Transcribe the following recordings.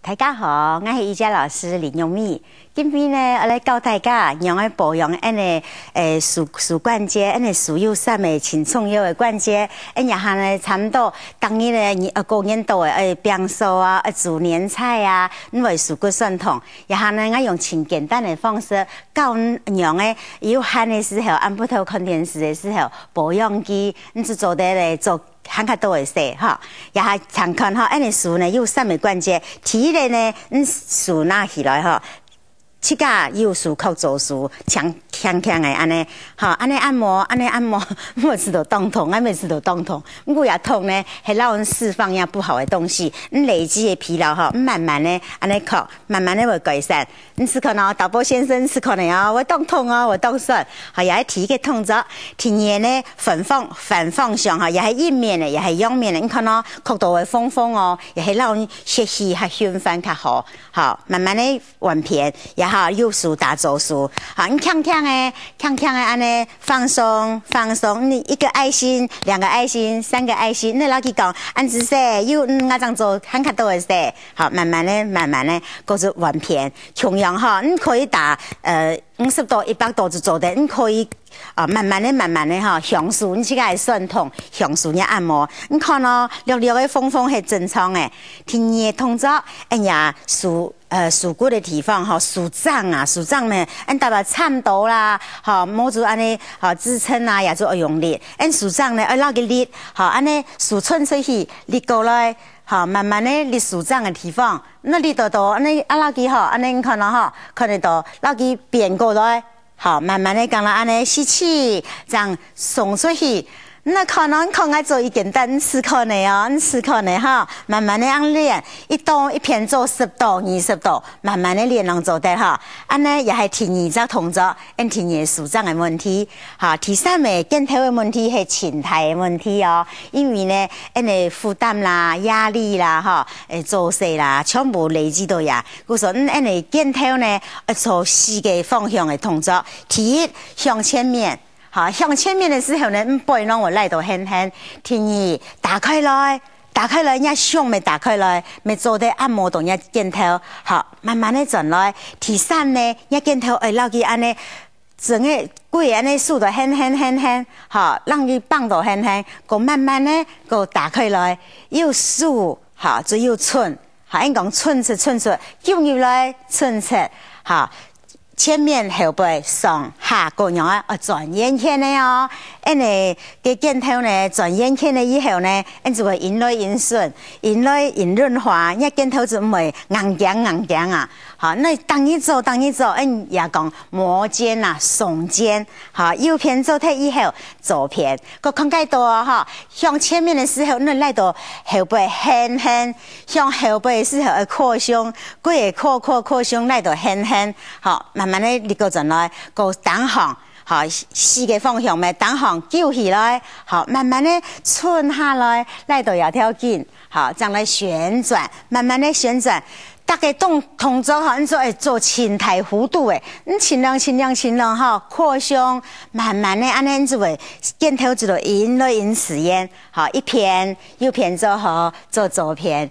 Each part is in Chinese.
大家好，我是瑜伽老师林永美。今天呢，我来教大家如何保养手关节，手有啥的轻重要的关节。然后呢，差不多当日呢，过年度的病寿啊，煮年菜啊，因为手骨酸痛。然后呢，我用很简单的方式教让的有汗的时候，按不头看电视的时候，保养机，你就做得来做。看较多会说哈，也还常看哈，手呢有啥物关节？第一个呢，手拿起来哈，膝盖右手靠左手，强的安尼，哈，安尼按摩，每次都痛痛，每次都痛痛。我也痛呢，系让人释放呀不好的东西，累积的疲劳哈，慢慢的安尼靠，慢慢的会改善。是可能导播先生是可能啊，我痛哦，我痛酸，好也系提个动作，提嘢呢反方向哈，也系一面的，也系两面的。你看咯，角度会丰丰哦，也系让人学习还循环较好，好慢慢的完片，然后右手打左手，好你强的安尼放松，你一个爱心，两个爱心，三个爱心，你老去讲按姿势，又我这样做看多的势，好慢慢的，过着完片，同样哈，你可以打50度、100度就做的，你可以慢慢的哈，享受你这个酸痛，享受你按摩。你看咯，略的风是正常的，听你的动作，手骨的地方哈，手掌呢，大概差不多啦，好，摸住安尼，好支撑啊，也做用力，手掌呢，那个力，好，安尼手伸出去，力过来。好，慢慢的你手掌的地方，那力到安尼那个哈，安尼看到哈，看得到那个变过来，好，慢慢的讲了安尼吸气，这样送出去。那可能爱做一简单思考呢哦，思考呢哈，慢慢的练，一片做10度、20度，慢慢的练能做得哈。安尼也系提2只动作，提你手掌的问题，哈，第三个肩头的问题是情态的问题哦，因为呢，负担啦、压力啦，哈，做事啦，全部累积到呀。我说，肩头呢，做4个方向的动作，第一向前面。好，向前面的时候呢，背拢我来到很，听你打开来，人家胸没打开来，没做的按摩动人家肩头，好，慢慢的转来。第三呢，人家肩头老去安尼，整个贵安尼速度很，好，让你棒到很，go慢慢的go打开来，又速，好，就又寸，好，应讲寸出，叫入来，寸出，好。前面后背上下各样转圆圈的哦，个肩头呢转圆圈了以后呢，就会引来引顺，引润滑，那肩头就唔会硬硬啊。好，那当一做，也讲磨肩啊，耸肩。好，右边做退以后，左边个看介多啊哈。向前面的时候，那来到后背很，向后背的时候扩胸，扩胸来到很，好，慢慢的你个转来，个单行。好，4个方向咪单行揪起来，好，慢慢的寸下来，来到摇条筋，好，这样来旋转，慢慢的旋转。大概动作哈，你做轻态弧度诶，你尽量哈，扩胸，慢慢的安尼就会肩头就引此烟，好，一片右边做好，做左边。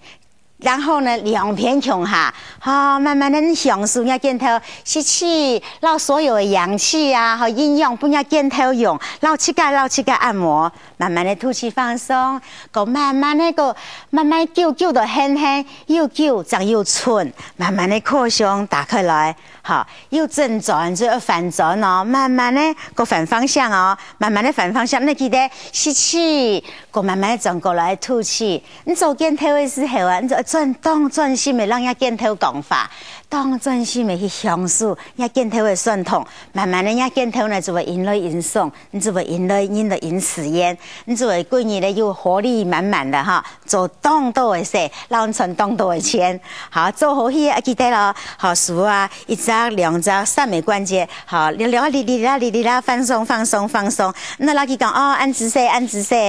然后呢，2片胸下，好，慢慢的享受人家肩头吸气，让所有的氧气啊和营养不人家肩头用，绕膝盖按摩，慢慢的吐气放松，慢慢揪到很，又揪，这样又寸，慢慢的扩胸打开来，好，又正转就要反转哦，慢慢的反方向哦，慢慢的反方向，你记得吸气，慢慢的转过来吐气，你做肩头的时候啊，你就专心的让人家肩头讲法，专心的去享受人家肩头的酸痛，慢慢的人家肩头呢就会引来引送，你就会引此烟，你就会规日的有活力满满的哈，做动作的事，让人存动作的钱，好做好去记得咯，好数啊，1只、2只、3个关节，好，你啦，放松，那老去讲哦，按姿势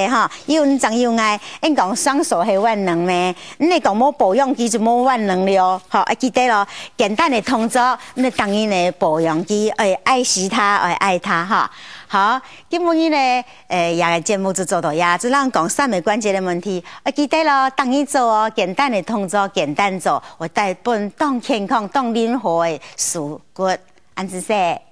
哈，又长又爱，你讲双手系万能咩？你讲冇保养机就冇万能了，好，记得咯。简单的动作，那当然呢，保养机爱惜它，爱它哈。好，今日呢，也个节目就做到呀，就让讲三枚关节的问题，记得咯，当一做哦，简单的动作，简单做，我带本当健康、当灵活的事骨，安子说。